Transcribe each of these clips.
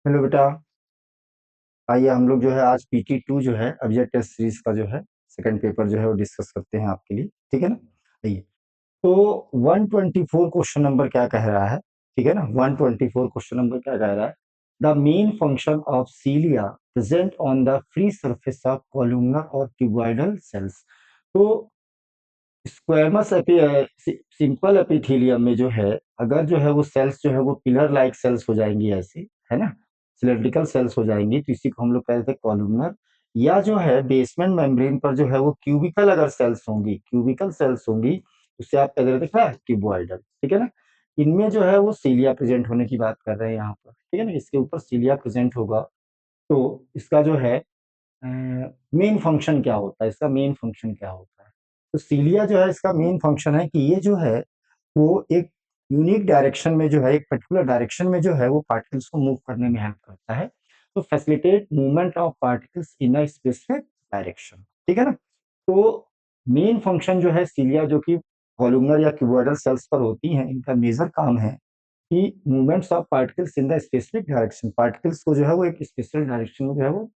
Hello बेटा। आइए हम लोग जो है आज PT2 जो है अभी टेस्ट सीरीज का जो है सेकंड पेपर जो है वो डिस्कस करते हैं आपके लिए। ठीक है ना। आइए। तो 124 क्वेश्चन नंबर क्या कह रहा है। ठीक है ना। 124 क्वेश्चन नंबर क्या कह रहा है। The main function of सीलिया present on the free surface of columnar और क्यूबॉइडल सेल्स। तो स्क्वेमस सिंपल एपिथेलियम में जो है अगर जो है वो सेल्स जो है वो पिलर लाइक सेल्स हो जाएंगी ऐसी, है ना, सिलेंड्रिकल सेल्स हो जाएंगी, तो इसी को हम लोग कहते हैं कॉलुमनर। या जो है बेसमेंट मेम्ब्रेन पर जो है वो क्यूबिकल अगर सेल्स होंगी, क्यूबिकल सेल्स होंगी, उससे आप कहते देखा है क्यूबॉइडल। ठीक है ना। इनमें जो है वो सीलिया प्रेजेंट होने की बात कर रहे हैं यहाँ पर। ठीक है ना। इसके ऊपर सीलिया प्रेजेंट होगा तो इसका जो है मेन फंक्शन क्या होता है, इसका मेन फंक्शन क्या होता है। तो सीलिया जो है इसका मेन फंक्शन है कि ये जो है वो एक यूनिक डायरेक्शन में जो है एक पर्टिकुलर डायरेक्शन में जो है वो पार्टिकल्स को मूव करने में हेल्प करता है। तो facilitate movement of particles in a specific direction. ठीक है ना। तो मेन फंक्शन जो है सीलिया जो कि कॉलुमनर या क्यूबॉइडल सेल्स पर होती हैं, इनका मेजर काम है कि movements of particles in the specific direction, particles को जो है वो एक स्पेशल डायरेक्शन में जो है वो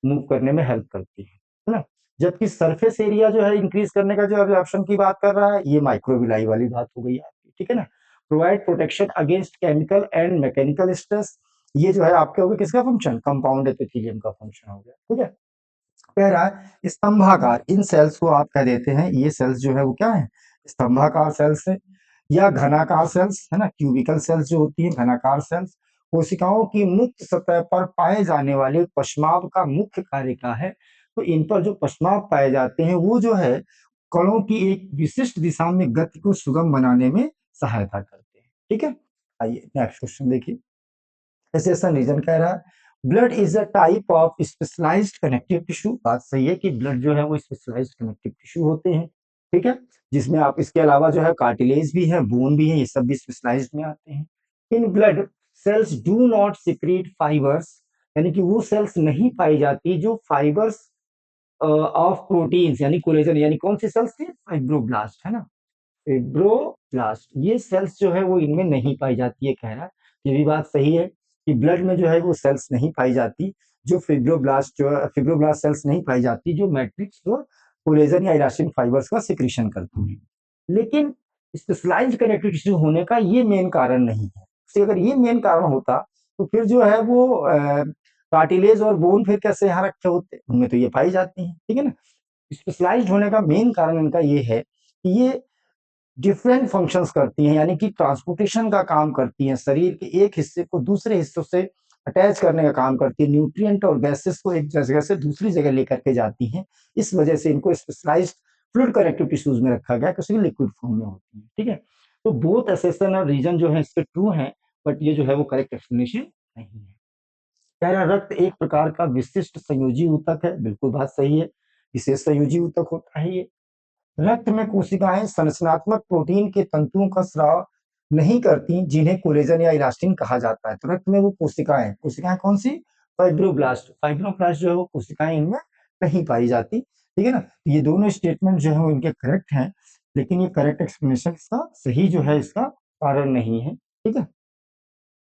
मूव करने में हेल्प करती है ना। जबकि सरफेस एरिया जो है इंक्रीज करने का जो अभी ऑप्शन की बात कर रहा है, ये माइक्रोविलाई वाली बात हो गई आपकी। ठीक है ना। Provide protection against chemical and mechanical stress, ये जो है आपके हो गया किसका फंक्शन, कंपाउंड एपिथेलियम का फंक्शन हो गया। ठीक है। कह रहा है स्तंभाकार, इन सेल्स को आप कह देते हैं, ये सेल्स जो है वो क्या है, स्तंभाकार सेल्स है या घनाकार सेल्स, है ना। क्यूबिकल सेल्स जो होती है घनाकार सेल्स, कोशिकाओं की मुक्त सतह पर पाए जाने वाले पश्माव का मुख्य कार्य क्या है। तो इन पर जो पश्माव पाए जाते हैं वो जो है कणों की एक विशिष्ट दिशा में गति को सुगम बनाने में सहायता करते हैं। ठीक है। आइए नेक्स्ट क्वेश्चन देखिए। एसेशन रीजन कह रहा है blood is a type of specialised connective tissue. बात सही है कि ब्लड जो है वो स्पेशलाइज्ड कनेक्टिव टिश्यू होते हैं। ठीक है। जिसमें आप इसके अलावा जो है कार्टिलेज भी है, बोन भी है, ये सब भी स्पेशलाइज्ड में आते हैं। In blood cells do not secrete fibres, यानी कि वो सेल्स नहीं पाई जाती जो फाइबर्स ऑफ प्रोटीन्स यानी कोलेजन, यानी कौन सी सेल्स थी, फाइब्रोब्लास्ट, है ना। फिब्रोब्लास्ट, ये सेल्स जो है वो इनमें नहीं पाई जाती है, कह रहा है। ये भी बात सही है कि ब्लड में जो है वो सेल्स नहीं पाई जाती जो फिब्रोब्लास्ट, जो फिब्रोब्लास्ट सेल्स नहीं पाई जाती जो मैट्रिक्स और कोलेजन या इलास्टिन फाइबर्स का सिक्रीशन करती है। लेकिन स्पेशलाइज्ड कनेक्टिव टिश्यू होने का ये मेन कारण नहीं है। तो अगर ये मेन कारण होता तो फिर जो है वो कार्टिलेज और बोन फिर कैसे यहाँ रखे होते, उनमें तो ये पाई जाती है। ठीक है ना। स्पेशलाइज्ड होने का मेन कारण इनका ये है कि ये डिफरेंट फंक्शंस करती हैं, यानी कि ट्रांसपोर्टेशन का काम करती हैं, शरीर के एक हिस्से को दूसरे हिस्सों से अटैच करने का काम करती है, न्यूट्रिएंट और गैसेस को एक जगह से दूसरी जगह लेकर के जाती हैं। इस वजह से इनको स्पेशलाइज्ड फ्लूइड कनेक्टिव टिश्यूज में रखा गया, किसी लिक्विड फॉर्म में होती है। ठीक है। तो बोथ एसेशन और रीजन जो है इसके ट्रू हैं, बट ये जो है वो करेक्ट एक्सप्लेनेशन नहीं है। कह रहा रक्त एक प्रकार का विशिष्ट संयोजी ऊतक है, बिल्कुल बात सही है, विशेष संयोजी ऊतक होता है ये। रक्त में कोशिकाएं संरचनात्मक प्रोटीन के तंतुओं का स्राव नहीं करती जिन्हें कोलेजन या इलास्टिन कहा जाता है। तो रक्त में वो कोशिकाएं, कोशिकाएं कौन सी, फाइब्रोब्लास्ट, फाइब्रोब्लास्ट जो है वो कोशिकाएं इनमें नहीं पाई जाती। ठीक है ना। तो ये दोनों स्टेटमेंट जो है वो इनके करेक्ट हैं, लेकिन ये करेक्ट एक्सप्लेनेशन इसका सही जो है इसका कारण नहीं है। ठीक है।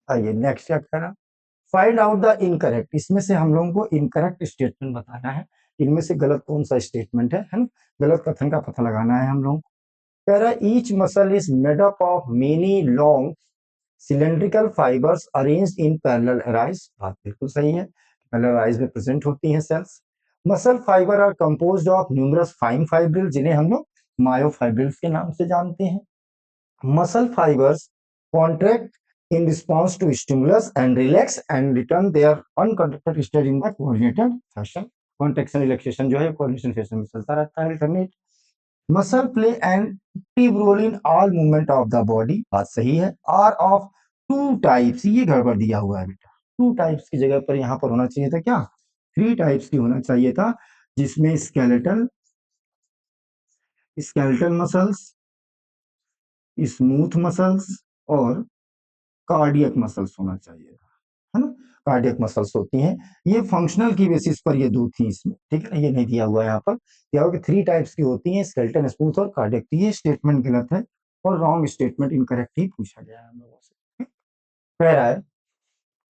आइए नेक्स्ट क्या कह रहा, फाइंड आउट द इनकरेक्ट, इसमें से हम लोगों को इनकरेक्ट स्टेटमेंट बताना है। इनमें से गलत कौन सा स्टेटमेंट है ना, गलत कथन का पता लगाना है हम लोग। कह रहा है each muscle is made up of many long cylindrical fibres arranged in parallel arise. बात बिल्कुल सही है, पैरेलल अराइज में प्रेजेंट होती हैं cells. Muscle fibre are composed of numerous fine fibril, जिन्हें हम लोग मायोफाइब्रिल्स के नाम से जानते हैं। Muscle fibers contract in response to stimulus and relax and return their uncontracted state in the coordinated fashion. Contraction relaxation जो है coordination fashion में चलता रहता है alternate. Muscle play an active role in all movement of the body. बात सही है। Are of two types, ये गड़बड़ दिया हुआ है बेटा। Two types की जगह पर यहाँ पर होना चाहिए था क्या, three types की होना चाहिए था, जिसमें स्केलेटल मसल्स, स्मूथ मसल्स और कार्डियक मसल्स होना चाहिए था, है ना। कार्डियक मसल्स होती हैं, ये फंक्शनल की बेसिस पर ये दो थी इसमें। ठीक है ना। ये नहीं दिया हुआ है यहाँ पर, क्या होगा थ्री टाइप्स की होती हैं, स्केलेटन, स्मूथ और कार्डियक। तो ये स्टेटमेंट गलत है और रॉन्ग स्टेटमेंट इनकरेक्ट ही पूछा गया है हम लोगों से। कह रहा है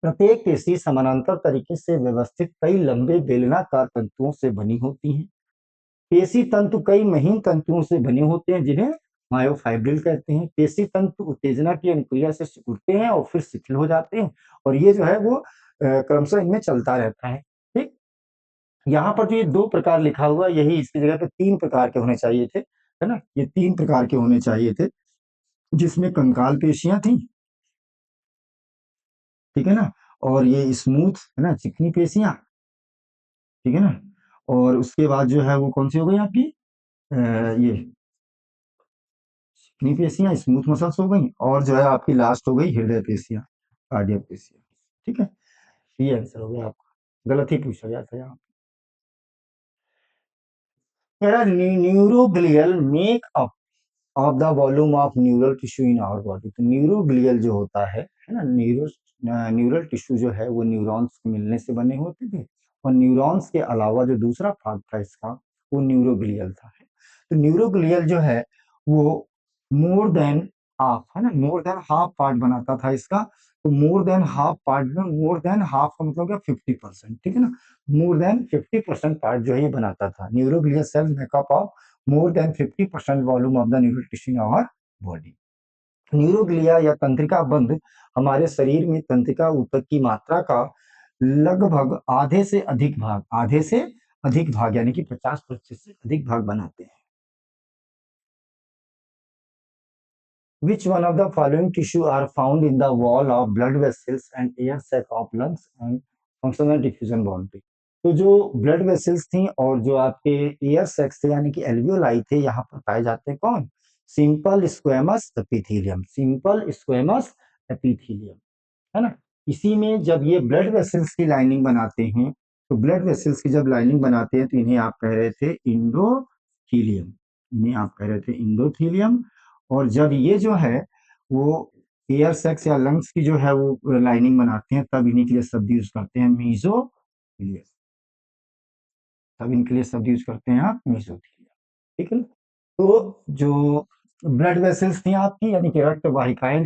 प्रत्येक पेशी समानांतर तरीके से व्यवस्थित कई लंबे बेलनाकार तंतुओं से बनी होती हैं। पेशी तंतु कई महीन तंतुओं से बने होते हैं जिन्हें मायोफाइब्रिल कहते हैं। पेशी तंतु उत्तेजना की अनुक्रिया से सिकुड़ते हैं और फिर शिथिल हो जाते हैं, और ये जो है वो क्रमशः इनमें चलता रहता है। ठीक, यहाँ पर जो ये 2 प्रकार लिखा हुआ है, यही इसकी जगह पे 3 प्रकार के होने चाहिए थे, है ना? ये 3 प्रकार के होने चाहिए थे, जिसमें कंकाल पेशियाँ थी, ठीक है ना? और ये स्मूथ, है ना, चिकनी पेशियाँ, ठीक है ना? और उसके बाद जो है वो कौन-सी हो गई आपकी ये चिकनी पेशियाँ, स्मूथ मसल्स हो गई, और जो है आपकी लास्ट हो गई हृदय पेशियाँ, कार्डियक पेशियाँ, ठीक है? ये आंसर हो गया आपका, गलत ही पूछा गया था यहाँ। Neuroglial make up of the volume of neural tissue in our body. तो न्यूरोग्लियल जो होता है ना, न्यूरल टिश्यू जो है वो न्यूरॉन्स के मिलने से बने होते थे, और न्यूरॉन्स के अलावा जो दूसरा भाग था इसका वो न्यूरोग्लियल था। तो न्यूरोग्लियल जो है वो मोर देन हाफ, है ना, मोर देन हाफ पार्ट बनाता था इसका। तो मोर देन हाफ पार्ट में मोर देन हाफ का मतलब क्या, 50%, ठीक है ना? मोर देन 50% पार्ट जो है ये बनाता था। Neuroglial sales makeup of more than 50% volume of the neural tissue in our body। Neuroglia या तंत्रिका बंध हमारे शरीर में तंत्रिका ऊतक की मात्रा का लगभग आधे से अधिक भाग यानी कि 50% से अधिक भाग बनाते हैं। Which one of the following tissue are found in the wall of blood vessels and air sac of lungs and functional diffusion boundary? तो जो ब्लड वेसल्स थी और जो आपके एयर सैक्स थे यानी कि एल्वियोलाई थे, यहाँ पर पाए जाते हैं कौन? Simple squamous epithelium, simple squamous epithelium, है ना? इसी में जब ये ब्लड वेसल्स की लाइनिंग बनाते हैं, तो ब्लड वेसल्स की जब लाइनिंग बनाते हैं तो इन्हें आप कह रहे थे इंडोथीलियम, इन्हें आप कह रहे थे इंडोथीलियम। और जब ये जो है वो एयर सेक्स या लंग्स की जो है वो लाइनिंग बनाते हैं, तब इन्हीं के लिए शब्द यूज करते हैं मीजोथीलियम, तब इनके लिए शब्द यूज करते हैं आप मीजोथीलियम, ठीक है ना? तो जो ब्लड वेसल्स थी आपकी यानी कि रक्त वाहिकाएं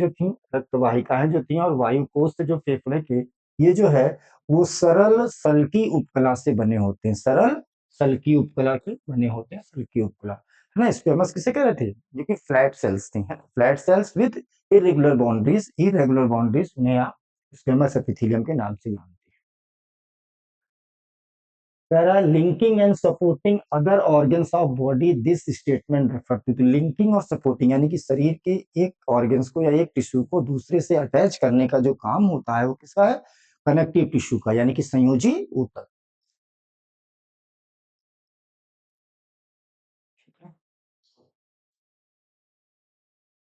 जो थी और वायु कोष से जो फेफड़े के ये जो है वो सरल सल्की उपकला से बने होते हैं, सरल सल्की उपकला के बने होते हैं, सल्की उपकला, है ना? स्क्वेमस किसे कह रहे थे? जो कि फ्लैट सेल्स थी, है flat sales with irregular boundaries उन्हें आप स्क्वेमस एपिथेलियम के नाम से जानते हैं। There are linking and supporting other organs of body, this statement refer to। Linking और सपोर्टिंग यानी कि शरीर के एक ऑर्गन्स को या एक टिश्यू को दूसरे से अटैच करने का जो काम होता है वो किसका है? कनेक्टिव टिश्यू का, यानी कि संयोजी ऊतक।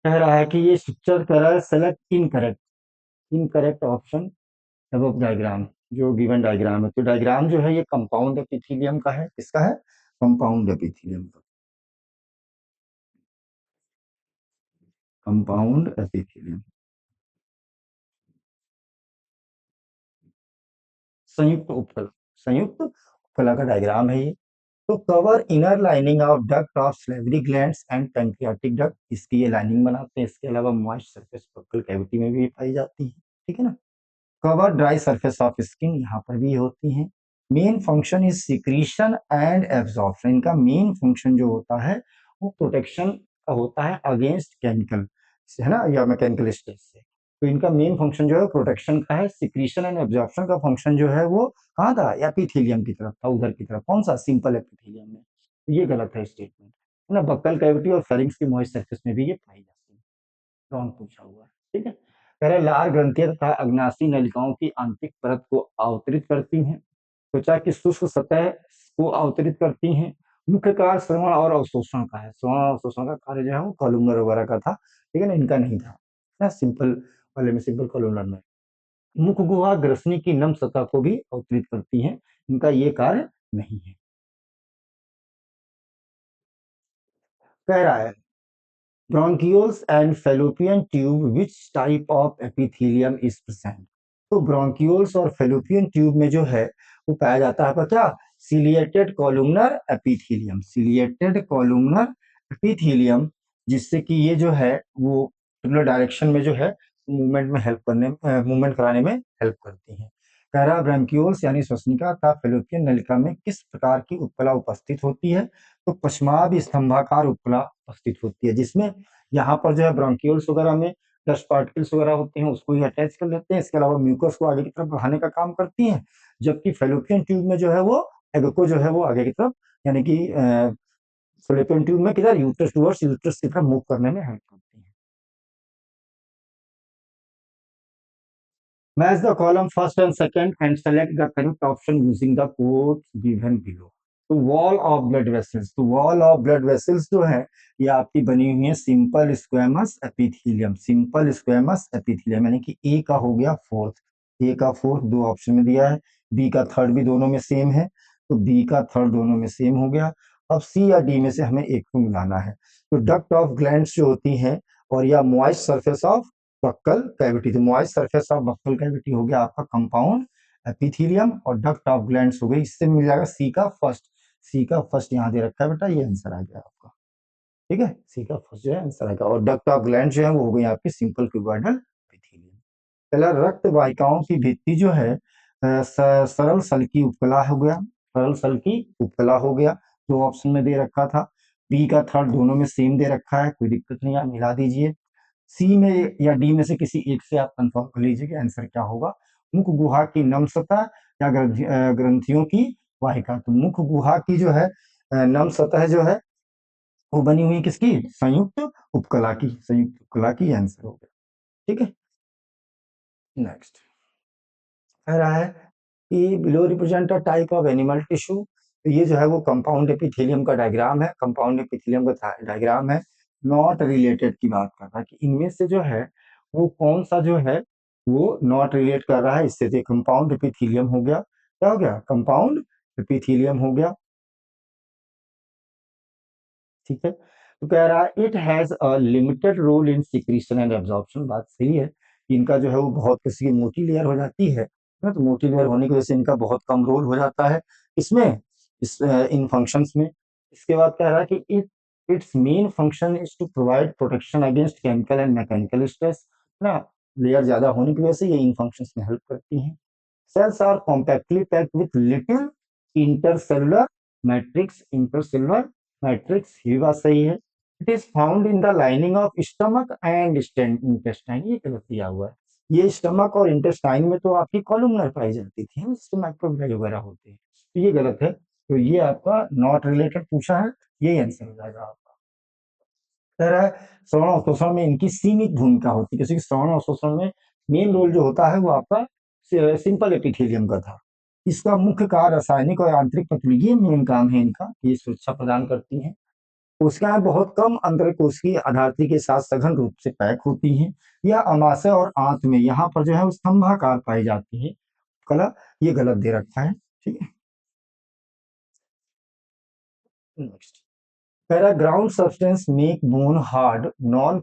कह रहा है कि ये स्ट्रक्चर कह रहा है select incorrect option above diagram, जो गिवन डायग्राम है। तो डायग्राम जो है ये कंपाउंड एपिथेलियम का है, किसका है? कंपाउंड एपिथेलियम का, कंपाउंड एपिथेलियम, संयुक्त उपकला, संयुक्त उपकला का डायग्राम है ये। तो cover inner lining of duct of salivary glands and pancreatic duct, इसकी ये लाइनिंग बनाते हैं। इसके अलावा मॉइस्ट सरफेस बक्कल कैविटी में भी पाई जाती है, ठीक है ना? Cover dry surface of skin, यहाँ पर भी होती हैं। Main function is secretion and absorption, इनका मेन फंक्शन जो होता है वो प्रोटेक्शन का होता है अगेंस्ट केमिकल, है ना, या मैकेनिकल स्ट्रेस से। तो इनका मेन फंक्शन जो है प्रोटेक्शन का है। सिक्रीशन एंड एब्जॉर्प्शन का फंक्शन जो है वो कहाँ था? एपिथेलियम की तरफ था, उधर की तरफ, कौन सा? सिंपल एपिथेलियम में। तो ये गलत है स्टेटमेंट, है ना? बक्कल कैविटी और फेरिंक्स की मॉइस्ट सरफेस में भी ये पाई जाती है। रॉन्ग पूछा हुआ है, ठीक है? कह रहे लार ग्रंथियां तथा अग्नाशी नलिकाओं की आंतरिक परत को अवतरित करती हैं, त्वचा की शुष्क सतह को अवतरित करती हैं। मुख्य कार्य श्रवण और अवशोषण का है, श्रवण और अवशोषण का कार्य जो है वो कॉलुमनर वगैरह का था, ठीक है ना? इनका नहीं था ना, सिंपल वाले में, सिंपल कॉलुमनर में। मुख गुहा ग्रसनी की नम सतह को भी अवतरित करती हैं, इनका ये कार्य नहीं है। कह रहा है bronchioles and fallopian tube, which type of epithelium is present? तो ब्रोंकियोल्स और फेलोपियन ट्यूब में जो है वो पाया जाता है आपका क्या? Ciliated columnar epithelium, ciliated columnar epithelium, जिससे कि ये जो है वो डायरेक्शन में जो है मूवमेंट में हेल्प करने मूवमेंट कराने में हेल्प करती हैं। कह रहा ब्रैंक्यूल्स यानी श्वसनिका तथा फैलोपियन नलिका में किस प्रकार की उपकला उपस्थित होती है? तो पश्चाद स्तंभाकार उपकला उपस्थित होती है, जिसमें यहाँ पर जो है ब्रॉन्क्यूल्स वगैरह में डस्ट पार्टिकल्स वगैरह होते हैं, उसको ही अटैच कर लेते हैं। इसके अलावा म्यूकस को आगे की तरफ बढ़ाने का काम करती हैं, जबकि फैलोपियन ट्यूब में जो है वो एग को जो है वो आगे की तरफ यानी कि फैलोपियन ट्यूब में किधर यूट्रस टुवर्ड्स यूट्रस की तरफ मूव करने में हेल्प करती है। Match the column first and second and select the correct option using the codes given below. तो वॉल ऑफ ब्लड वेसल्स, तो वॉल ऑफ ब्लड वेसल्स जो है ये आपकी बनी हुई है simple squamous epithelium, simple squamous epithelium यानी कि ए का हो गया फोर्थ, ए का फोर्थ दो ऑप्शन में दिया है, बी का थर्ड भी दोनों में सेम है, तो बी का थर्ड दोनों में सेम हो गया। अब सी या डी में से हमें एक को मिलाना है। तो डक्ट ऑफ ग्लैंड्स जो होती है और या moist surface of buccal cavity, तो moist surface of buccal cavity हो गया आपका कंपाउंड एपिथेलियम और डक्ट ऑफ ग्लैंड्स हो गई, इससे मिल जाएगा सी का फर्स्ट, सी का फर्स्ट यहाँ दे रखा है बेटा, ये आंसर आ गया आपका, ठीक है, सी का फर्स्ट जो है आंसर आएगा। और डक्ट ऑफ ग्लैंड जो है वो हो गई आपकी सिंपल क्यूबॉइडल एपिथेलियम। पहला रक्त वाहिकाओं की भित्ति जो है सरल सल्की उपकला हो गया, सरल सल्की उपकला हो गया, दो ऑप्शन में दे रखा था, बी का थर्ड दोनों में सेम दे रखा है, कोई दिक्कत नहीं, आप मिला दीजिए। सी में या डी में से किसी एक से आप कंफर्म कर लीजिए कि आंसर क्या होगा। मुख गुहा की नम सतह या ग्रंथियों की वाहिका, तो मुख गुहा की जो है नम सतह जो है वो बनी हुई किसकी, संयुक्त उपकला की, संयुक्त उपकला की आंसर हो गया, ठीक है। नेक्स्ट कह रहा है कि below represent a type of animal tissue, तो ये जो है वो कंपाउंड एपिथेलियम का डायग्राम है, कंपाउंड एपिथेलियम का डायग्राम है, नॉट रिलेटेड की बात कर रहा है कि इनमें से जो है वो कौन सा जो है वो नॉट रिलेट कर रहा है इससे, कंपाउंड एपिथेलियम हो गया, क्या हो गया, कंपाउंड एपिथेलियम हो गया, ठीक है। तो कह रहा है it has a limited role in secretion and absorption, बात सही है, इनका जो है वो बहुत किसी की मोटी लेयर हो जाती है ना, तो मोटी लेयर होने की वजह से इनका बहुत कम रोल हो जाता है इसमें, इस इन फंक्शंस में। इसके बाद कह रहा है कि its main function is to provide protection against chemical and mechanical stress, ना लेयर ज्यादा होने की वजह से ये इन फंक्शंस में हेल्प करती हैं। Cells are compactly packed with little intercellular matrix, intercellular matrix, ये बात सही है। It is found in the lining of stomach and intestine, ये गलत दिया हुआ है, ये स्टमक और इंटेस्टाइन में तो आपकी कॉलमनर पाई जाती थी, इसमें माइक्रोविलाई वगैरह होते हैं, तो ये गलत है, तो ये आपका नॉट रिलेटेड पूछा है, ये आंसर हो जाएगा आपका। कह रहा है श्रवण और शोषण में इनकी सीमित भूमिका होती है, किसी श्रवण और शोषण में मेन रोल जो होता है वो आपका सिंपल एपिथेलियम का था। इसका मुख्य कार्य रासायनिक और यांत्रिक पतली, ये मेन काम है इनका, ये सुरक्षा प्रदान करती हैं। कोशिकाएं बहुत कम अंतरकोशिकीय आधारिकी के साथ सघन रूप से पैक होती हैं, या अमाशय और आंत में यहाँ पर जो है वो स्तंभाकार पाई जाती है, कला ये गलत दे रखा है, ठीक है। नेक्स्ट पैराग्राउंड substance make bone hard non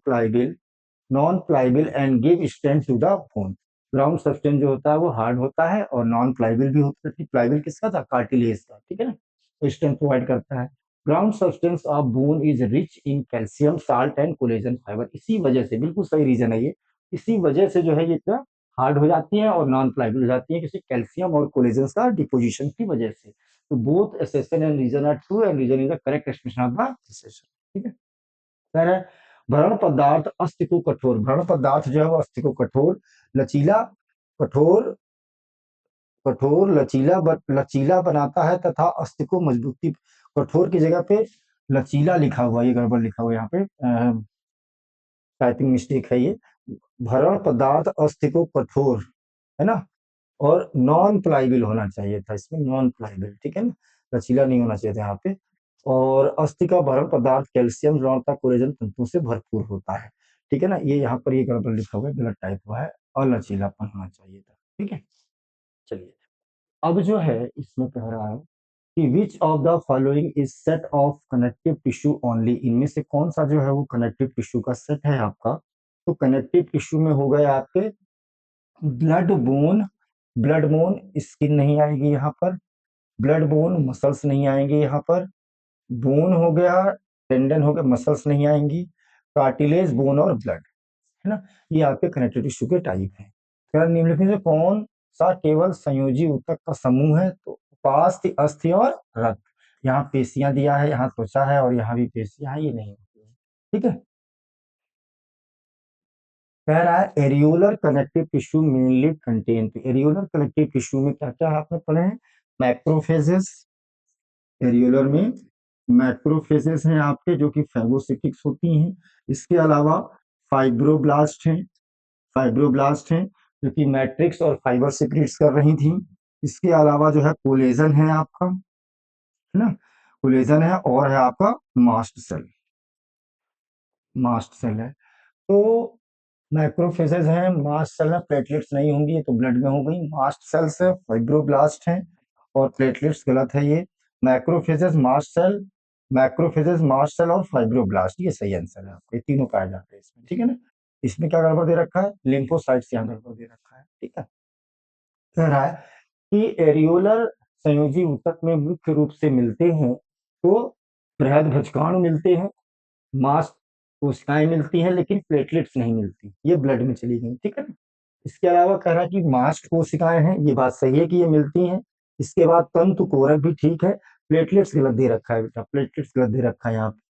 pliable and give strength to the bone, ground substance जो होता है वो हार्ड होता है और नॉन प्लाइबल भी होता है, प्लाइबल किसका था, कार्टिलेज का, ठीक है ना, तो स्ट्रेंथ प्रोवाइड करता है। Ground substance of bone is rich in calcium salt and collagen fibre, इसी वजह से बिल्कुल सही रीजन है ये, इसी वजह से जो है ये इतना हार्ड हो जाती है और नॉन प्लाइबल हो जाती है, किसी कैल्शियम और कोलेजन का डिपोजिशन की वजह से। तो both assertion and reason are true and reason is the correct expression of the assertion, ठीक है। कह रहे हैं भ्रमण पदार्थ अस्थि को कठोर, भ्रमण पदार्थ जो है वो अस्थि को कठोर लचीला कठोर लचीला बनाता है तथा अस्थि को मजबूती, कठोर की जगह पे लचीला लिखा हुआ, ये गड़बड़ लिखा हुआ यहाँ पे, टाइपिंग मिस्टेक है ये, भरण पदार्थ अस्थि को कठोर है ना, और नॉन प्लाइबल होना चाहिए था इसमें, नॉन प्लाइबल, ठीक है ना, लचीला नहीं होना चाहिए था यहाँ पे। और अस्थि का भरण पदार्थ कैल्शियम लवणता कोलेजन तंतु से भरपूर होता है, ठीक है ना, ये यहाँ पर ये गड़बड़ लिखा हुआ है, गलत टाइप हुआ है, अलचीलापन होना चाहिए था, ठीक है। चलिए अब जो है इसमें कह रहा है कि विच of the following is set of connective tissue only, इनमें से कौन सा जो है वो कनेक्टिव टिश्यू का सेट है आपका, तो कनेक्टिव टिश्यू में हो गए आपके blood bone, blood bone skin नहीं आएगी यहाँ पर, ब्लड बोन मसल्स नहीं आएंगे यहाँ पर, बोन हो गया, टेंडन हो गया, मसल्स नहीं आएंगी, कार्टिलेज बोन और ब्लड, है ना। ये आपके कनेक्टिव टिश्यू के टाइप हैं। तो निम्नलिखित में कौन सा केवल संयोजी ऊतक का समूह है? तो उपास्थि, अस्थि और रक्त। यहाँ पेशियां दिया है, यहाँ त्वचा है और यहाँ भी पेशियां है, ये नहीं होती है। ठीक है। कह रहा है areolar connective tissue mainly contain. Areolar connective tissue में क्या क्या आपने पढ़े हैं? मैक्रोफेजेस, एरियोलर में मैक्रोफेजेस हैं आपके जो कि फेगोसिटिक्स होती हैं। इसके अलावा फाइब्रोब्लास्ट हैं, फाइब्रोब्लास्ट हैं जो कि मैट्रिक्स और फाइबर सिक्रीट्स कर रही थी। इसके अलावा जो है कोलेजन है आपका, है ना, कोलेजन है और है आपका मास्ट सेल, मास्ट सेल है। तो मैक्रोफेजेस हैं, मास्ट सेल है, प्लेटलेट्स नहीं होंगी, ये तो ब्लड में हो गई। मास्ट सेल्स है, फाइब्रोब्लास्ट हैं और प्लेटलेट्स गलत है ये। Macrophages, mast cell, macrophages, mast cell और फाइब्रोब्लास्ट, ये सही आंसर है आपके, तीनों पाए जाते हैं इसमें। ठीक है ना। इसमें क्या गड़बड़ दे रखा है? लिम्फोसाइट्स यहाँ गड़बड़ दे रखा है। ठीक है। कह रहा है कि एरियोलर संयोजी ऊतक में मुख्य रूप से मिलते हैं तो बृहद भक्षकाणु मिलते हैं, मांस कोशिकाएं मिलती हैं, लेकिन प्लेटलेट्स नहीं मिलती, ये ब्लड में चली गई। ठीक है ना। इसके अलावा कह रहा है कि मास्ट कोशिकाएं हैं, ये बात सही है कि ये मिलती हैं। इसके बाद तंतु कोरक भी ठीक है, प्लेटलेट्स गलत दे रखा है बेटा, प्लेटलेट्स गलत दे रखा है यहाँ पे।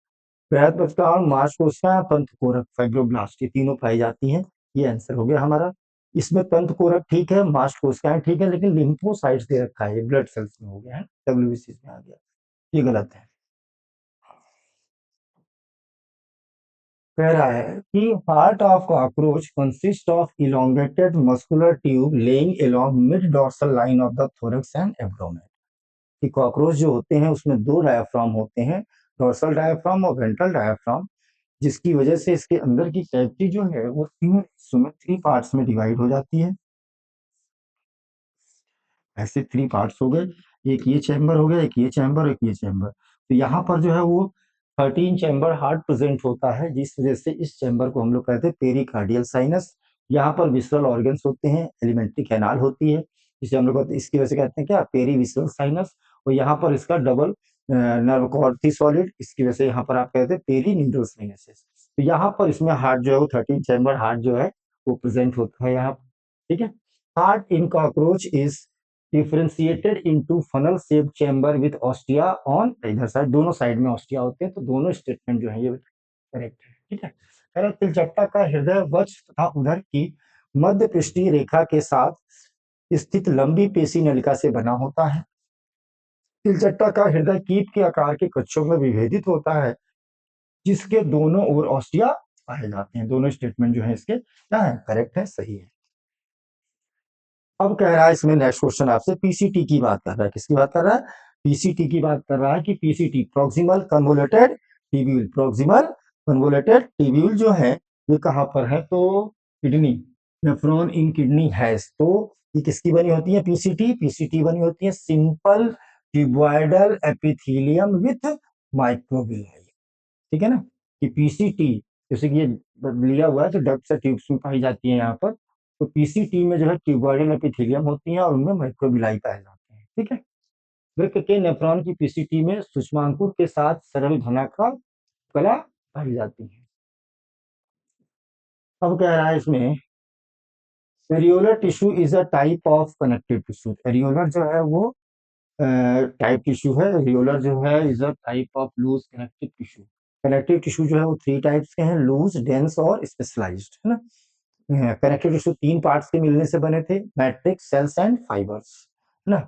बृहद भक्षकाणु, मांस कोशिकाएं, तंतु कोरक, फाइब्रोब्लास्ट, ये तीनों पाई जाती हैं। ये आंसर हो गया हमारा। इसमें तंतु कोरक ठीक है, मांस कोशिकाएं ठीक है, लेकिन लिम्फोसाइट्स दे रखा है, ये ब्लड सेल्स में हो गया है, डब्ल्यूबीसी में आ गया, ये गलत है। कह रहा है कि heart of cockroach consist of elongated muscular tube laying along mid dorsal line of the thorax and abdomen. कि कॉकरोच जो होते हैं उसमें दो डायाफ्राम होते हैं, डॉर्सल डायाफ्राम और वेंट्रल डायाफ्राम, जिसकी वजह से इसके अंदर की कैविटी जो है वो तीन हिस्सों में, थ्री पार्ट्स में डिवाइड हो जाती है। ऐसे थ्री पार्ट्स हो गए, एक ये चैम्बर हो गया, एक ये चैम्बर, एक ये चैम्बर। तो यहाँ पर जो है वो 13 चैम्बर हार्ट प्रेजेंट होता है, जिस वजह से इस चैम्बर को हम लोग कहते हैं पेरिकार्डियल साइनस। यहाँ पर विसरल ऑर्गन्स होते हैं, एलिमेंट्री कैनाल होती है, जिसे हम लोग इसकी वजह से कहते हैं क्या, पेरी विसरल साइनस। और यहाँ पर इसका डबल नर्व कॉर्ड थी सॉलिड, इसकी वजह से यहाँ पर आप कहते हैं पेरी न्यूरल साइनसेस। तो यहाँ पर इसमें हार्ट जो है वो 13 चैम्बर हार्ट जो है वो प्रेजेंट होता है यहाँ। ठीक है। Heart in cockroach is differentiated into funnel shape chamber with ostia on इधर साइड, दोनों साइड में ऑस्टिया होते हैं, तो दोनों स्टेटमेंट जो है ये करेक्ट है। ठीक है। तिलचट्टा का हृदय वक्ष तथा उधर की मध्य पृष्ठीय रेखा के साथ स्थित लंबी पेशी नलिका से बना होता है। तिलचट्टा का हृदय कीट के आकार के कक्षों में विभेदित होता है, जिसके दोनों ओर ऑस्टिया पाए जाते हैं। दोनों स्टेटमेंट जो है इसके क्या है, करेक्ट है, सही है। अब कह रहा है इसमें नेक्स्ट क्वेश्चन आपसे पीसीटी की बात कर रहा है, किसकी बात कर रहा है, पीसीटी की बात कर रहा है कि PCT proximal convoluted tubule, proximal convoluted tubule जो है ये कहां पर है, तो kidney, nephron in kidney has. तो ये किसकी बनी होती है, पीसीटी, पीसीटी बनी होती है सिंपल ट्यूबॉइडल एपिथेलियम विथ माइक्रोविलाई। ठीक है ना। कि पीसीटी जैसे कि ये लिया हुआ है तो डक्ट से ट्यूब्स में पाई जाती है यहाँ पर। तो पीसीटी में जो है ट्यूबॉइडल एपिथेलियम होती है और उनमें माइक्रोबिलाई पाए जाते हैं। ठीक है। वृक्क के नेफ्रॉन की पीसीटी में सूक्ष्मांकुर के साथ सरल धनाकार कला पाई जाती है। अब कह रहा है इसमें areolar tissue is a type of connective tissue. Areolar जो है वो टाइप टिश्यू है, एरियोलर जो है is a type of loose connective tissue. Connective tissue जो है वो थ्री टाइप्स के हैं, लूज, डेंस और स्पेशलाइज्ड, है ना। कनेक्टिव टिश्यू तीन पार्ट्स के मिलने से बने थे, मैट्रिक्स, सेल्स एंड फाइबर्स, है ना।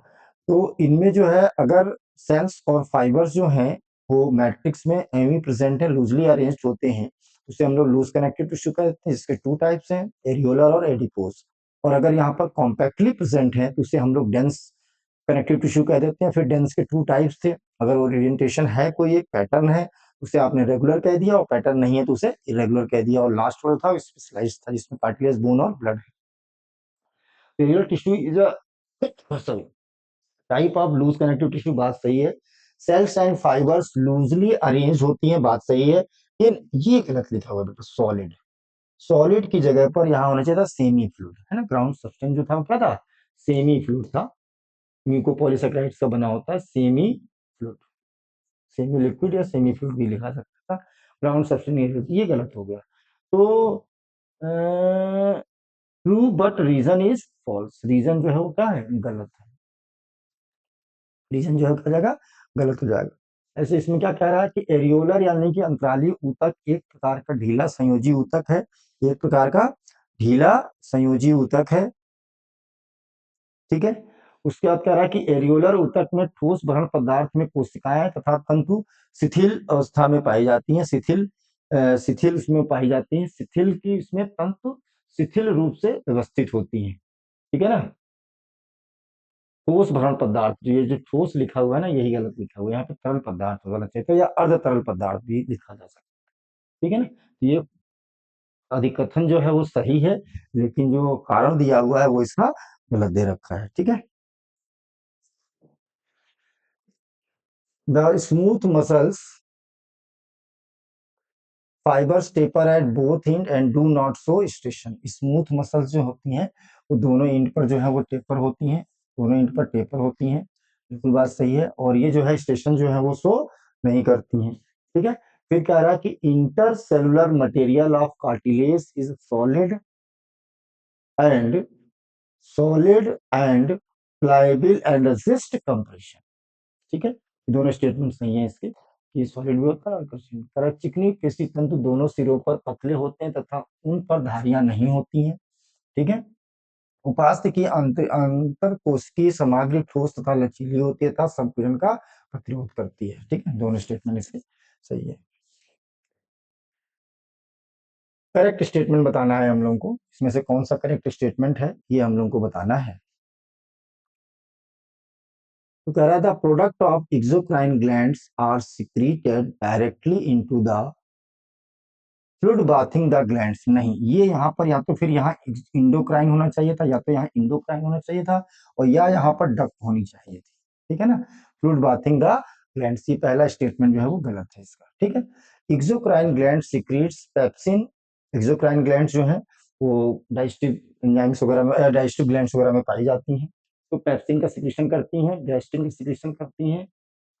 तो इनमें जो है अगर सेल्स और फाइबर्स जो हैं वो मैट्रिक्स में एमी प्रेजेंट है, लूजली अरेंज्ड होते हैं, उसे हम लोग लूज कनेक्टिव टिश्यू कहते हैं, जिसके टू टाइप्स हैं, एरियोलर और एडिपोज। और अगर यहाँ पर कॉम्पैक्टली प्रेजेंट है तो उसे हम लोग डेंस कनेक्टिव टिश्यू कह देते हैं। फिर डेंस के टू टाइप्स थे, अगर ओरिएंटेशन है, कोई एक पैटर्न है, उसे आपने रेगुलर कह दिया, और पैटर्न नहीं है तो उसे इरेगुलर कह दिया। और लास्ट वाला था स्पेशलाइज्ड था, जिसमें कार्टिलेज, बोन और ब्लड है। Areolar tissue is a type of loose connective tissue, बात सही है। Cells and fibres loosely arrange होती हैं, बात सही है। ये गलत लिखा हुआ है बेटा, सॉलिड, सॉलिड की जगह पर यहाँ होना चाहिए था सेमी फ्लूइड, है ना। ग्राउंड सब्सटेंस जो था वो क्या था, सेमी फ्लूइड था। म्यूकोपॉलीसेकेराइड्स का बना होता है सेमी फ्लूइड, सेमी लिक्विड या सेमी फ्लूइड भी लिखा सकता था। ग्राउंड सब्सटेंस ये गलत हो गया। तो true but reason is false, reason जो है वो क्या है, गलत है, रीजन जो है क्या जाएगा, गलत हो जाएगा। ऐसे इसमें क्या कह रहा है कि एरियोलर यानी कि अंतराली ऊतक एक प्रकार का ढीला संयोजी ऊतक है, एक प्रकार का ढीला संयोजी ऊतक है, ठीक है। उसके बाद कह रहा है कि एरियोलर ऊतक में ठोस भरण पदार्थ में कोशिकाएं तथा तंतु शिथिल अवस्था में पाई जाती हैं, शिथिल उसमें पाई जाती हैं, शिथिल की इसमें तंतु शिथिल रूप से व्यवस्थित होती हैं, ठीक है ना। ठोस भरण पदार्थ, ये जो ठोस लिखा हुआ है ना, यही गलत लिखा हुआ है, यहाँ पे तरल पदार्थ होना चाहिए था, या अर्ध तरल पदार्थ भी लिखा जा सकता है, ठीक है ना। तो ये अधिकथन जो है वो सही है, लेकिन जो कारण दिया हुआ है वो इसका गलत दे रखा है, ठीक है। The smooth muscles fibres taper at both and do not show station, smooth muscles जो होती हैं वो दोनों एंड पर जो है वो टेपर होती हैं, दोनों एंड पर टेपर होती हैं, बिल्कुल बात सही है। और ये जो है स्टेशन जो है वो शो नहीं करती हैं, ठीक है। फिर कह रहा है कि intercellular material of cartilage is and solid and pliable and resist compression, ठीक है। दोनों स्टेटमेंट सही है इसके, कि सॉलिड भी होता है और तरह चिकनी पेशी तंतु दोनों सिरों पर पतले होते हैं तथा उन पर धारियां नहीं होती हैं, ठीक है। उपास्थि की अंतर कोशिकीय सामग्री ठोस तथा लचीली होती है तथा संपीड़न का प्रतिरोध करती है, ठीक है। दोनों स्टेटमेंट इसके सही है। करेक्ट स्टेटमेंट बताना है हम लोगों को, इसमें से कौन सा करेक्ट स्टेटमेंट है ये हम लोगों को बताना है। तो कह रहा था product of exocrine glands are secreted directly into the fluid bathing the glands, नहीं, ये यहाँ पर या तो फिर यहाँ इंडोक्राइन होना चाहिए था, या तो यहाँ इंडोक्राइन होना चाहिए था, और या यहाँ पर डक्ट होनी चाहिए थी, ठीक है ना। फ्लूइड बाथिंग द ग्लैंड्स, ये पहला स्टेटमेंट जो है वो गलत है इसका, ठीक है। Exocrine gland secretes pepsin, exocrine gland जो है वो डाइजेस्टिव एंजाइम्स वगैरह में, डाइजेस्टिव ग्लैंड्स वगैरह में पाई जाती हैं, तो पेप्सिन का सिक्रीशन करती हैं, गैस्ट्रिन का सिक्रीशन करती हैं,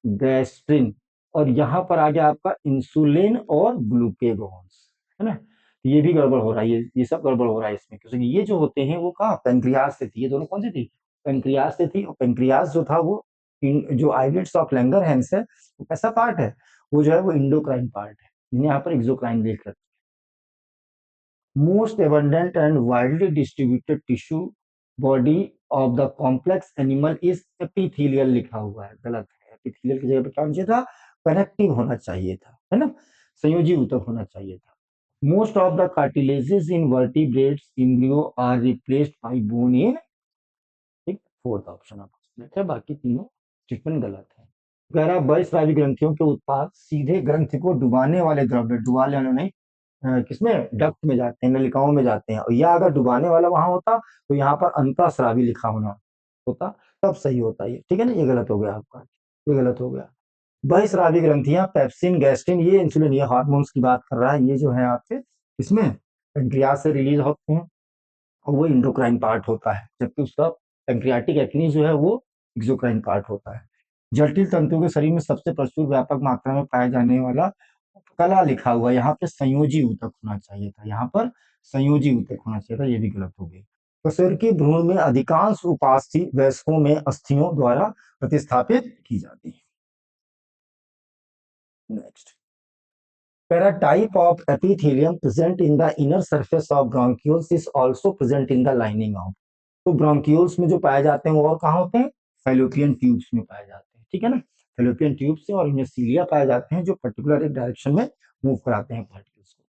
गैस्ट्रिन, और यहाँ पर आ गया आपका इंसुलिन और ग्लूकेगॉन्स, है ना। तो ये भी गड़बड़ हो रहा है, ये सब गड़बड़ हो रहा है इसमें, क्योंकि ये जो होते हैं वो कहाँ पेंक्रियाज से थी, ये दोनों कौन सी थी, पेंक्रियाज से थी, और पेंक्रियाज जो था वो जो आइलेट्स ऑफ लैंगरहैंस है वो कैसा पार्ट है, वो जो है वो इंडोक्राइन पार्ट है, यहाँ पर एक्सोक्राइन देख रहे most abundant and widely distributed tissue body of the complex animal is epithelial, लिखा हुआ है, गलत है, epithelial की जगह पे क्या होना चाहिए था, कनेक्टिव होना चाहिए था, है ना, संयोजी ऊतक होना चाहिए था। most of the cartilages in vertebrates embryo are replaced by bone in, ठीक, फोर्थ ऑप्शन आपका है, बाकी तीनों स्टेटमेंट गलत है। कह रहा बहिस्रावी ग्रंथियों के उत्पाद सीधे ग्रंथि को डुबाने वाले द्रव्य, डुबाने वाले नहीं, किसमें, डक्ट में जाते हैं, नलिकाओं में जाते हैं, और या अगर डुबाने वाला वहां होता तो यहाँ पर अंतःस्रावी लिखा होना होता, तब सही होता ये, ठीक है ना। ये गलत हो गया आपका, ये गलत हो गया। बहिस्रावी ग्रंथियां पेप्सिन गैस्ट्रिन, ये इंसुलिन, ये हार्मोन्स की बात कर रहा है, ये जो है आपके इसमें पेंक्रियाज से रिलीज होते हैं, और वो इंडोक्राइन पार्ट होता है, जबकि उसका पेंक्रियाटिक एक्नी जो है वो एक्सोक्राइन पार्ट होता है। जटिल तंतुओं के शरीर में सबसे प्रचुर व्यापक मात्रा में पाया जाने वाला कला लिखा हुआ है, यहाँ पे संयोजी ऊतक होना चाहिए था, यहाँ पर संयोजी ऊतक होना चाहिए था, ये भी गलत हो गया। कशेरुकी भ्रूण में अधिकांश उपास्थि वयस्कों में अस्थियों द्वारा प्रतिस्थापित की जाती है। Next, para type of epithelium present in the inner surface of bronchioles is also present in the lining of, तो ब्रोंकियोल्स में जो पाए जाते हैं वो और कहाँ होते हैं, फेलोपियन ट्यूब्स में पाए जाते हैं, ठीक है ना। फेलोपियन ट्यूब से, और इनमें सीलिया पाए जाते हैं जो पर्टिकुलर एक डायरेक्शन में मूव कराते हैं पार्टिकल्स को।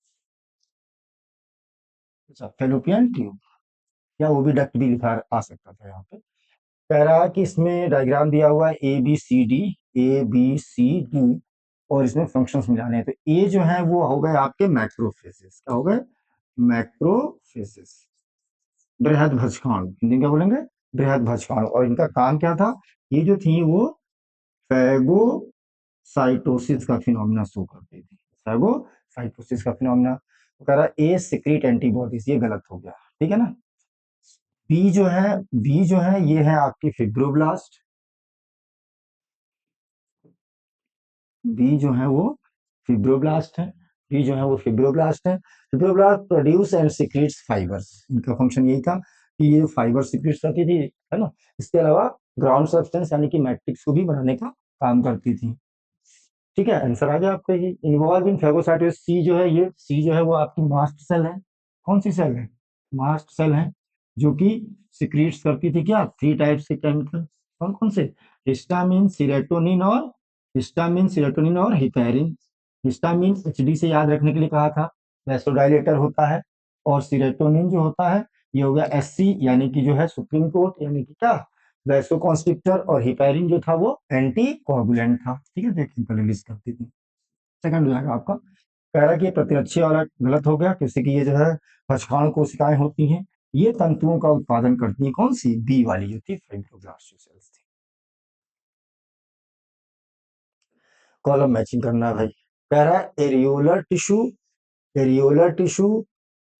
अच्छा, फेलोपियन ट्यूब, या वो भी डक्ट भी लिखा आ सकता था यहाँ पे। कह रहा है कि इसमें डायग्राम दिया हुआ है ए बी सी डी, और इसमें फंक्शंस मिलाने हैं, तो ए जो है वो हो गए आपके मैक्रोफेजेस, क्या हो गए, मैक्रोफेजेस, बृहद भक्षण, हिंदी में क्या बोलेंगे, बृहद भक्षण, और इनका काम क्या था, ये जो थी वो फैगोसाइटोसिस का फिनोमिना शो करती थी, फैगोसाइटोसिस का फिनोमिना। तो कह रहा ए सिक्रीट एंटीबॉडीज, ये गलत हो गया, ठीक है ना। बी जो है, बी जो है ये है आपकी फिब्रोब्लास्ट, बी जो है वो फिब्रोब्लास्ट है। डी जो है वो फिब्रोब्लास्ट है। Fibroblast produce and secretes fibres, इनका फंक्शन यही था कि ये फाइबर सिक्रीट करती थी, है ना। इसके अलावा ग्राउंड सब्सटेंस यानी कि मैट्रिक्स को भी बनाने का काम करती थी। ठीक है, आंसर आ गया आपका ये। इन्वॉल्व इन फेगोसाइटोसिस, सी जो है, ये सी जो है वो आपकी मास्ट सेल है। कौन सी सेल है? मास्ट सेल है, जो कि सिक्रीट्स करती थी क्या, 3 टाइप्स के केमिकल। कौन कौन से? हिस्टामिन, सीरोटोनिन और हिपेरिन। हिस्टामिन एचडी से याद रखने के लिए कहा था, वैसोडाइलेटर होता है। और सीरोटोनिन जो होता है ये हो गया एससी, यानी कि जो है सुप्रीम कोर्ट, यानी कि क्या, वैसोकॉन्स्ट्रिक्टर। और हिपेरिन जो था वो एंटी कोगुलेंट था। ठीक है, देखिए रिलीज करती थी। सेकंड हो जाएगा आपका। कह रहा है कि प्रतिरक्षी वाला गलत हो गया, किसी की ये जो है पक्षाणु कोशिकाएं होती हैं, ये तंतुओं का उत्पादन करती हैं। कौन सी? बी वाली जो थी, फाइब्रोब्लास्ट सेल्स थी। कॉलम मैचिंग करना है भाई। कह रहा है areolar tissue,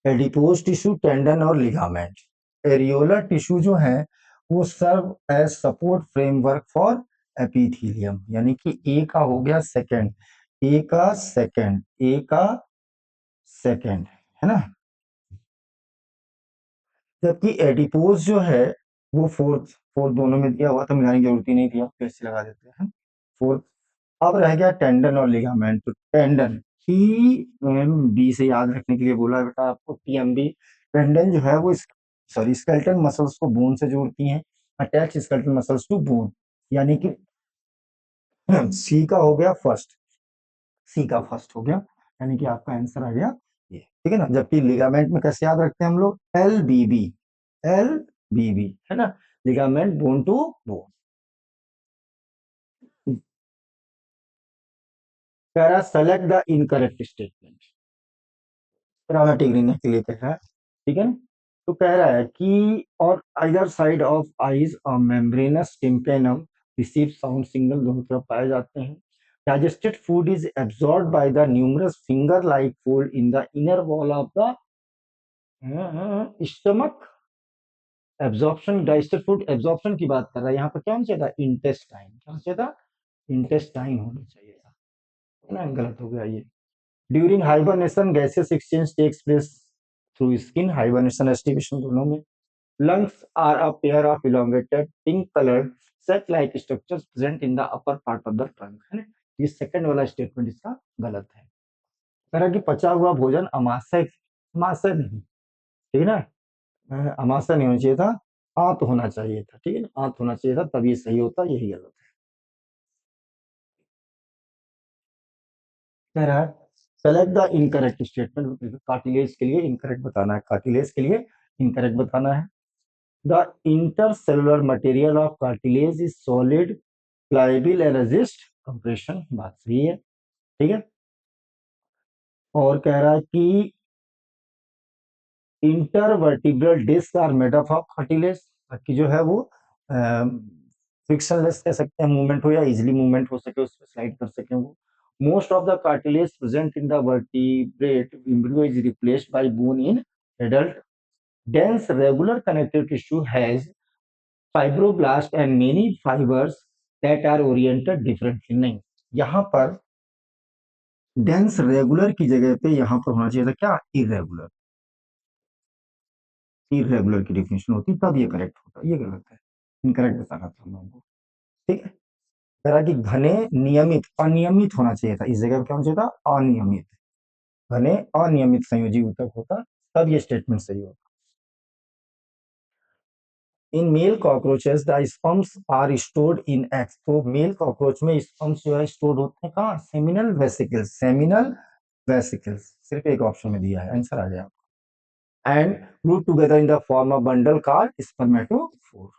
adipose tissue, tendon और लिगामेंट। एरियोलर टिश्यू जो है वो serve as support framework for epithelium, यानी कि ए का हो गया सेकंड, ए का सेकंड है ना। जबकि एडिपोज जो है वो फोर्थ, फोर्थ दोनों में दिया हुआ था, मिलाने की जरूरत ही नहीं थी, आप फिर से लगा देते हैं फोर्थ। अब रह गया टेंडन और लिगामेंट। तो टेंडन, टीएमबी से याद रखने के लिए बोला है बेटा आपको, टीएमबी। टेंडन जो है वो सॉरी स्केलेटल मसल्स को बोन से जोड़ती हैं, attach skeletal muscles to bone, यानी कि सी का हो गया फर्स्ट, सी का फर्स्ट हो गया, यानी कि आपका आंसर आ गया ये। ठीक है ना। जबकि लिगामेंट में कैसे याद रखते हैं हम लोग? एल बी बी है ना, लिगामेंट बोन टू बोन। कह रहा select the incorrect statement, grammatic reason के लिए कह रहा है। ठीक है ना। तो कह रहा है कि और either side of eyes membranes tympanum receive sound signal, दोनों तरफ पाए जाते हैं। Digested food is absorbed by the numerous finger like fold in the inner wall of the stomach. Absorption, digested food absorption की बात कर रहा है, यहाँ पर क्या होना चाहिए था? इंटेस्टाइन। क्या होना चाहिए था? इंटेस्टाइन होना चाहिए था, है ना, गलत हो गया ये। During hibernation gases exchange takes place through skin, hibernation aestivation दोनों में। Lungs are a pair of elongated, pink-colored, sac-like structures present in the upper part of the trunk, है ना। ये सेकंड वाला स्टेटमेंट इसका गलत है। कह रहा कि पचा हुआ भोजन अमाशय, अमाशय नहीं, ठीक है ना, अमाशय नहीं होना चाहिए था, आंत होना चाहिए था। ठीक है ना, आंत होना चाहिए था, तब ये सही होता, यही गलत है। कह रहा है select the incorrect statement, cartilage के लिए इनकरेक्ट बताना है, कार्टिलेज के लिए इनकरेक्ट बताना है। The intercellular material of cartilage is solid, pliable and resist compression, बात सही है। ठीक है। और कह रहा है कि intervertebral disc are made up of cartilage, ताकि जो है वो फ्रिक्शनलेस कह सकते हैं, मूवमेंट हो या इजिली मूवमेंट हो सके, उस पर स्लाइड कर सके वो। Most of the cartilage present in the vertebrate embryo is replaced by bone in adult. Dense regular connective tissue has fibroblast and many fibres that are oriented differently. नहीं, यहाँ पर डेंस रेगुलर की जगह पे यहाँ पर होना चाहिए था क्या? इरेगुलर, इरेगुलर की डेफिनेशन होती तब ये करेक्ट होता, ये गलत है, इनकरेक्ट बताना था हम लोगों को। ठीक है। कह रहा कि घने नियमित, अनियमित होना चाहिए था, इस जगह पे क्या होना चाहिए था? अनियमित। घने अनियमित संयोजी ऊतक होता, तब ये स्टेटमेंट सही होता। In male cockroaches the sperms are stored in eggs, तो मेल कॉकरोच में स्पर्म्स जो है स्टोर्ड होते हैं कहाँ? सेमिनल वेसिकल्स, सेमिनल वेसिकल्स, सिर्फ एक ऑप्शन में दिया है, आंसर आ गया। And group together in the form of bundle called spermatophore.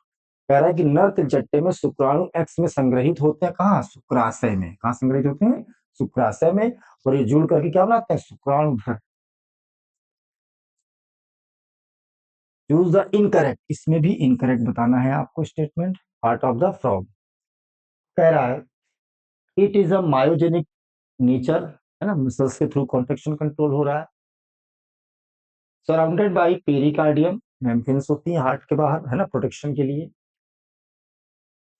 कह रहा है कि नर त्रिचट्टे में शुक्राणु एक्स में संग्रहित होते हैं कहाँ? शुक्राशय में। कहाँ संग्रहित होते हैं? शुक्राशय में। और ये जुड़ करके क्या बनाते हैं? शुक्राणु भर। चूज द इनकरेक्ट, इसमें भी इनकरेक्ट बताना है आपको statement. Part of the frog. कह रहा है it is a myogenic nature, है ना, मसल्स के थ्रू कॉन्ट्रेक्शन कंट्रोल हो रहा है। सराउंडेड बाय पेरिकार्डियम, मेम्ब्रेन्स होती है हार्ट के बाहर, है ना, प्रोटेक्शन के लिए।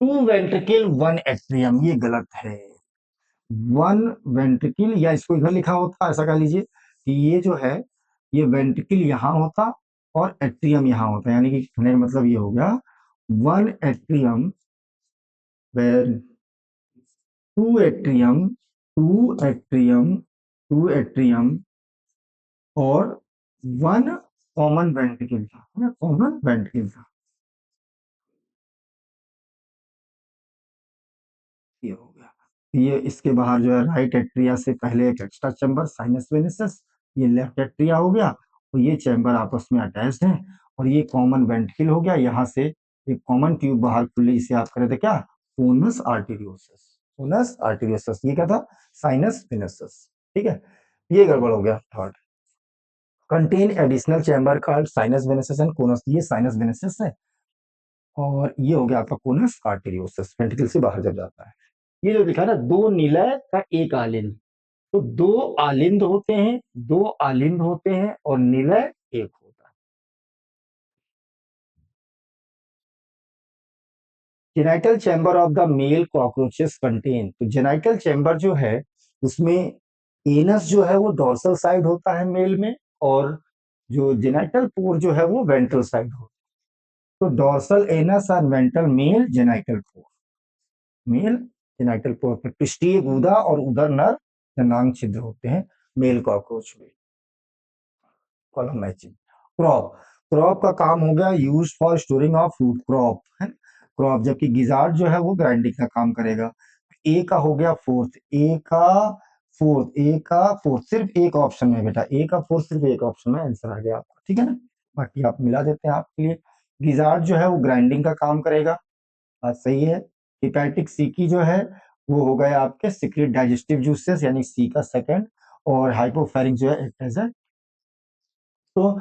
टू वेंट्रिकल वन एट्रियम, ये गलत है। वन वेंट्रिकल, या इसको इधर लिखा होता, ऐसा कह लीजिए कि ये जो है ये वेंट्रिकल यहाँ होता और एट्रियम यहाँ होता, यानी कि कहने का मतलब ये हो गया one atrium, two atrium, two atrium, two atrium और वन कॉमन वेंट्रिकल था, कॉमन वेंट्रिकल था। ये हो गया। ये इसके बाहर जो है राइट एट्रिया से पहले एक एक्स्ट्रा चैम्बर साइनस वेनेसस, ये लेफ्ट एट्रिया हो गया, और ये चैम्बर आपस में अटैच्ड है, और ये कॉमन वेंट्रिकल हो गया। यहाँ से एक कॉमन ट्यूब बाहर खुली, इसे आप कह रहे थे क्या, फोनस आर्टेरियोसस, फोनस आर्टेरियोसस, ये क्या था, साइनस वेनेसस। ठीक है, ये गड़बड़ हो गया। Third, contain additional chamber called sinus venosus and conus, ये साइनस वेनेसस है, और ये हो गया आपका कोनस आर्टेरियोसस, वेंट्रिकल से बाहर जब जाता है। ये जो लिखा है ना, दो निलय का एक आलिंद, तो दो आलिंद होते हैं, दो आलिंद होते हैं और निलय एक होता है। Genital chamber of the male cockroaches contain, तो जेनाइटल चैम्बर जो है उसमें एनस जो है वो डोर्सल साइड होता है मेल में, और जो जेनाइटल पोर जो है वो वेंट्रल साइड होता है। तो डोर्सल एनस और वेंट्रल मेल जेनाइटल पोर, मेल जेनाइटल पोर पर पृष्ठीय गुदा और उदर नर जनांग छिद्र होते हैं मेल कॉकरोच में। Column matching. क्रॉप, क्रॉप का काम हो गया use for storing of food, crop है, क्रॉप, जबकि गिजार्ड जो है वो ग्राइंडिंग का काम करेगा। ए का हो गया फोर्थ, ए का फोर्थ, ए का फोर्थ, सिर्फ एक ऑप्शन में बेटा, ए का फोर्थ सिर्फ एक ऑप्शन में आंसर आ गया आपका, ठीक है ना, बाकी आप मिला देते हैं आपके लिए। गिजार्ड जो है वो ग्राइंडिंग का काम करेगा, बात सही है। हिपैटिक सी की जो है वो हो गए आपके सीक्रेट डाइजेस्टिव जूसेस, यानी सी का सेकंड, और हाइपोफेरिक जो है एक्ट एज, तो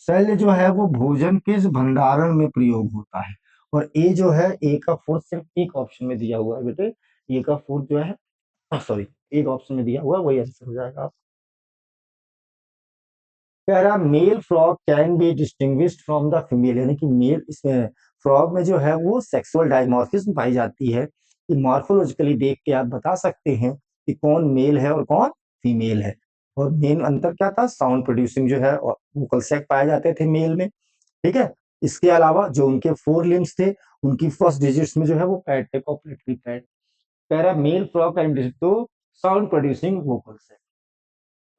शैल्य जो है वो भोजन के भंडारण में प्रयोग होता है। और ए जो है, ए का फोर्थ सिर्फ एक ऑप्शन में दिया हुआ है बेटे, ए का फोर्थ जो है, सॉरी, एक ऑप्शन में दिया हुआ है, वही आंसर हो जाएगा। कह रहा male frog can be distinguished from the female, यानी कि मेल, इसमें फ्रॉग में जो है वो सेक्सुअल डायमॉर्फिज्म पाई जाती है, कि मॉर्फोलॉजिकली देख के आप बता सकते हैं कि कौन मेल है और कौन फीमेल है। और मेन अंतर क्या था, साउंड प्रोड्यूसिंग जो है वोकल सैक पाए जाते थे मेल में, ठीक है। इसके अलावा जो उनके फोर लिम्स थे, उनकी फर्स्ट डिजिट्स में जो है वो पैड थे, कॉपलेटरी पैड। कह रहा male frog and two sound producing vocal sac,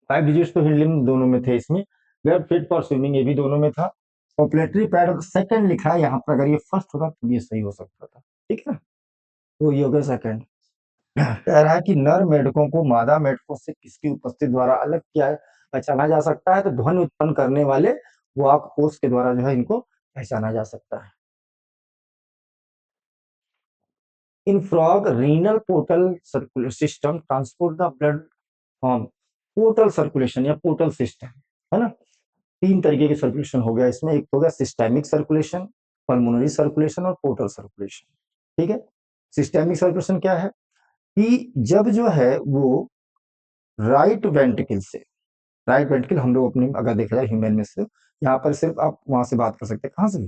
5 digits तो हिंड लिम्ब दोनों में थे इसमें, वेब फिट फॉर स्विमिंग ये भी दोनों में था। कॉपलेटरी पैड सेकंड लिखा है यहाँ पर, अगर ये फर्स्ट होता तो ये सही हो सकता था, ठीक है, तो ये हो गया सेकंड। कह रहा है कि नर मेढकों को मादा मेढकों से किसकी उपस्थिति द्वारा अलग किया है, पहचाना जा सकता है, तो ध्वनि उत्पन्न करने वाले वाक कोष के द्वारा जो है इनको पहचाना जा सकता है। इन frog renal portal circular system transport the blood from, portal circulation या पोर्टल सिस्टम, है ना, तीन तरीके के सर्कुलेशन हो गया इसमें, एक हो गया सिस्टेमिक सर्कुलेशन, पल्मोनरी सर्कुलेशन और पोर्टल सर्कुलेशन, ठीक है। सिस्टेमिक सर्कुलेशन क्या है, कि जब जो है वो राइट वेंट्रिकल से, राइट वेंट्रिकल हम लोग अपने अगर देखा जाए ह्यूमन में से, यहाँ पर सिर्फ आप वहां से बात कर सकते हैं, कहाँ से,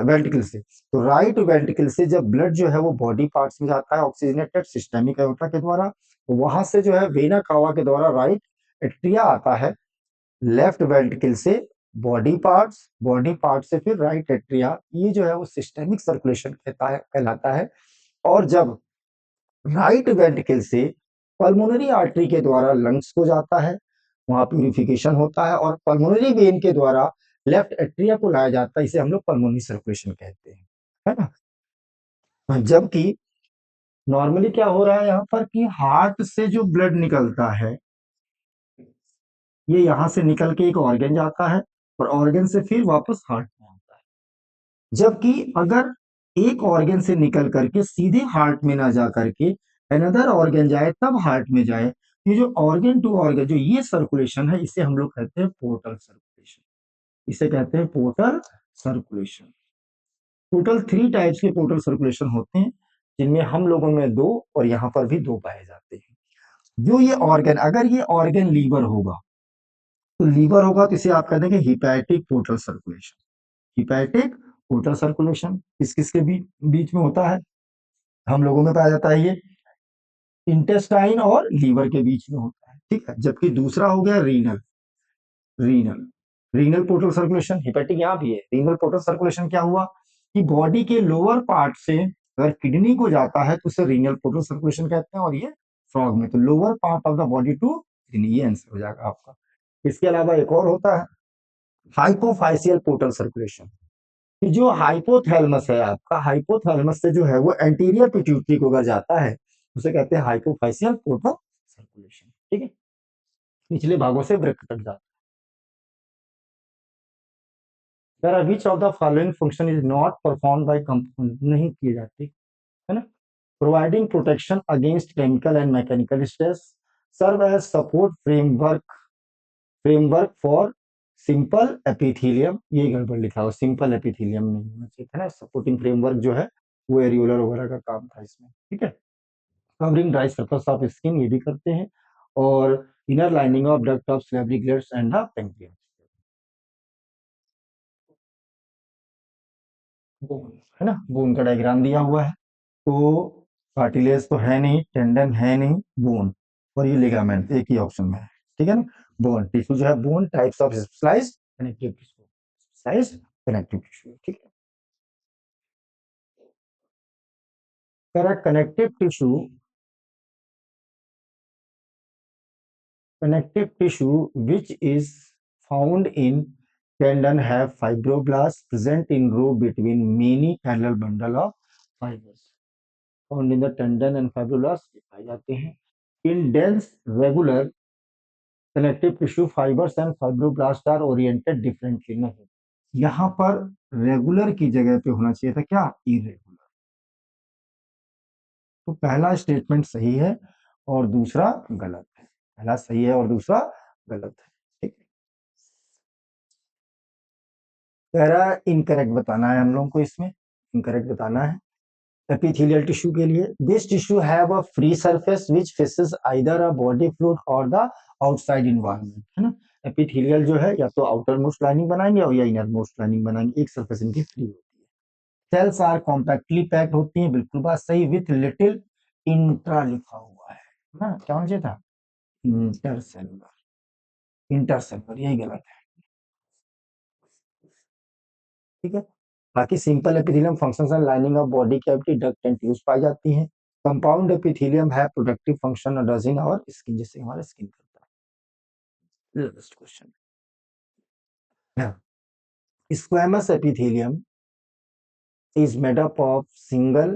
वेंट्रिकल से, तो राइट वेंट्रिकल से जब ब्लड जो है वो बॉडी पार्ट्स में जाता है ऑक्सीजनेटेड सिस्टेमिक एओर्टा के द्वारा, तो वहां से जो है वेना कावा के द्वारा राइट एट्रिया आता है, लेफ्ट वेंट्रिकल से बॉडी पार्ट्स, बॉडी पार्ट से फिर राइट एट्रिया, ये जो है वो सिस्टेमिक सर्कुलेशन कहलाता है। और जब राइट वेंट्रिकल से पल्मोनरी आर्टरी के द्वारा लंग्स को जाता है, वहां प्यूरिफिकेशन होता है, और पल्मोनरी वेन के द्वारा लेफ्ट एट्रिया को लाया जाता है, इसे हम लोग पल्मोनरी सर्कुलेशन कहते हैं, है ना। जबकि नॉर्मली क्या हो रहा है यहाँ पर, कि हार्ट से जो ब्लड निकलता है ये यहाँ से निकल के एक ऑर्गन जाता है, और ऑर्गन से फिर वापस हार्ट में आता है। जबकि अगर एक ऑर्गन से निकल करके सीधे हार्ट में ना जा करके अनदर ऑर्गन जाए तब हार्ट में जाए, ये जो ऑर्गन टू ऑर्गन जो ये सर्कुलेशन है, इसे हम लोग कहते हैं पोर्टल सर्कुलेशन, इसे कहते हैं पोर्टल सर्कुलेशन। टोटल 3 टाइप्स के पोर्टल सर्कुलेशन होते हैं, जिनमें हम लोगों में 2 और यहाँ पर भी 2 पाए जाते हैं। जो ये ऑर्गन, अगर ये ऑर्गन लीवर होगा, तो लीवर होगा तो इसे आप कहते हैं कि hepatic portal circulation, hepatic portal circulation किस किस के बीच में होता है, हम लोगों में पाया जाता है ये, इंटेस्टाइन और लीवर के बीच में होता है, ठीक है। जबकि दूसरा हो गया renal, renal renal portal circulation, hepatic यहाँ भी है। रीनल पोर्टल सर्कुलेशन क्या हुआ कि बॉडी के लोअर पार्ट से अगर किडनी को जाता है तो उसे रीनल पोर्टल सर्कुलेशन कहते हैं, और ये फ्रॉग में तो lower part of the body to kidney, ये आंसर हो जाएगा आपका। इसके अलावा एक और होता है हाइपोफाइसियल पोर्टल सर्कुलेशन, कि जो हाइपोथैलेमस है आपका, हाइपोथैलेमस से जो है वो एंटीरियर पिट्यूटरी को अगर जाता है उसे कहते हैं हाइपोफाइसियल पोर्टल सर्कुलेशन, ठीक है। निचले भागों से वृक्क तक जाता है। Which of the following function is not perform by compound, नहीं की जाती है ना। Providing protection against chemical and mechanical stress, serve as support framework for simple epithelium, ये गड़बड़ लिखा हो, सिंपल एपिथेलियम नहीं होना चाहिए था ना, सपोर्टिंग फ्रेमवर्क जो है वो एरियोलर वगैरह का काम था इसमें, ठीक है। Covering dry surface of skin, ये भी करते हैं। और inner lining of duct of salary glands and the pancreas, bone है ना, बोन का डायग्राम दिया हुआ है। तो कार्टिलेज तो है नहीं, टेंडन है नहीं, बोन और ये लिगामेंट एक ही ऑप्शन में है, ठीक है ना। बोन टिश्यू जो है, bone types of splice connective tissue, splice connective tissue, ठीक है। Correct, connective tissue which is found in tendon have fibroblasts present in row between many parallel bundle of fibers found in the tendon and fibroblasts पाए जाते हैं। In dense regular connective tissue fibers and fibroblasts are oriented differently, नहीं, यहाँ पर regular की जगह पे होना चाहिए था क्या, इरेगुलर। तो पहला स्टेटमेंट सही है और दूसरा गलत है, पहला सही है और दूसरा गलत है, ठीक है। कह रहा है इनकरेक्ट बताना है हम लोगों को, इसमें इनकरेक्ट बताना है। एपिथेलियल टिश्यू के लिए, this tissue have a free surface which faces either a body fluid और द आउटसाइड एनवायरनमेंट, है ना। एपिथेलियल जो है या तो आउटर मोस्ट लाइनिंग बनाएंगे और या इनर मोस्ट लाइनिंग बनाएंगे, एक सरफेस इनकी फ्री होती है। सेल्स आर कॉम्पैक्टली पैक्ड होती हैं, बिल्कुल बात सही, विथ लिटिल इंट्रा लिखा हुआ है ना, क्या होना चाहिए था, इंटरसेलुलर, इंटरसेलुलर, यही गलत है, ठीक है। बाकी simple epithelium functions and lining of body cavity, duct and tubes पाई जाती हैं। कंपाउंड एपिथेलियम है प्रोडक्टिव फंक्शन और डज इन और स्किन, जैसे हमारा स्किन करता है। Next question, squamous epithelium is made up of single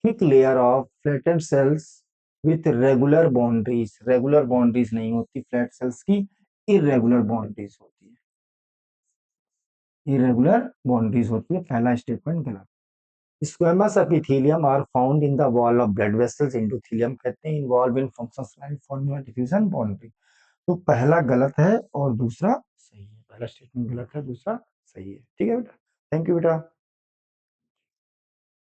thick layer of flattened cells with regular boundaries, regular boundaries नहीं होती फ्लैट सेल्स की, irregular boundaries होती है, irregular boundaries होती है, पहला स्टेटमेंट गलत। Squamous epithelium are found in the wall of blood vessels, endothelium कहते हैं, involve in functions like forming diffusion boundary. तो पहला गलत है और दूसरा सही है, पहला स्टेटमेंट गलत है, दूसरा सही है, ठीक है बेटा। थैंक यू बेटा।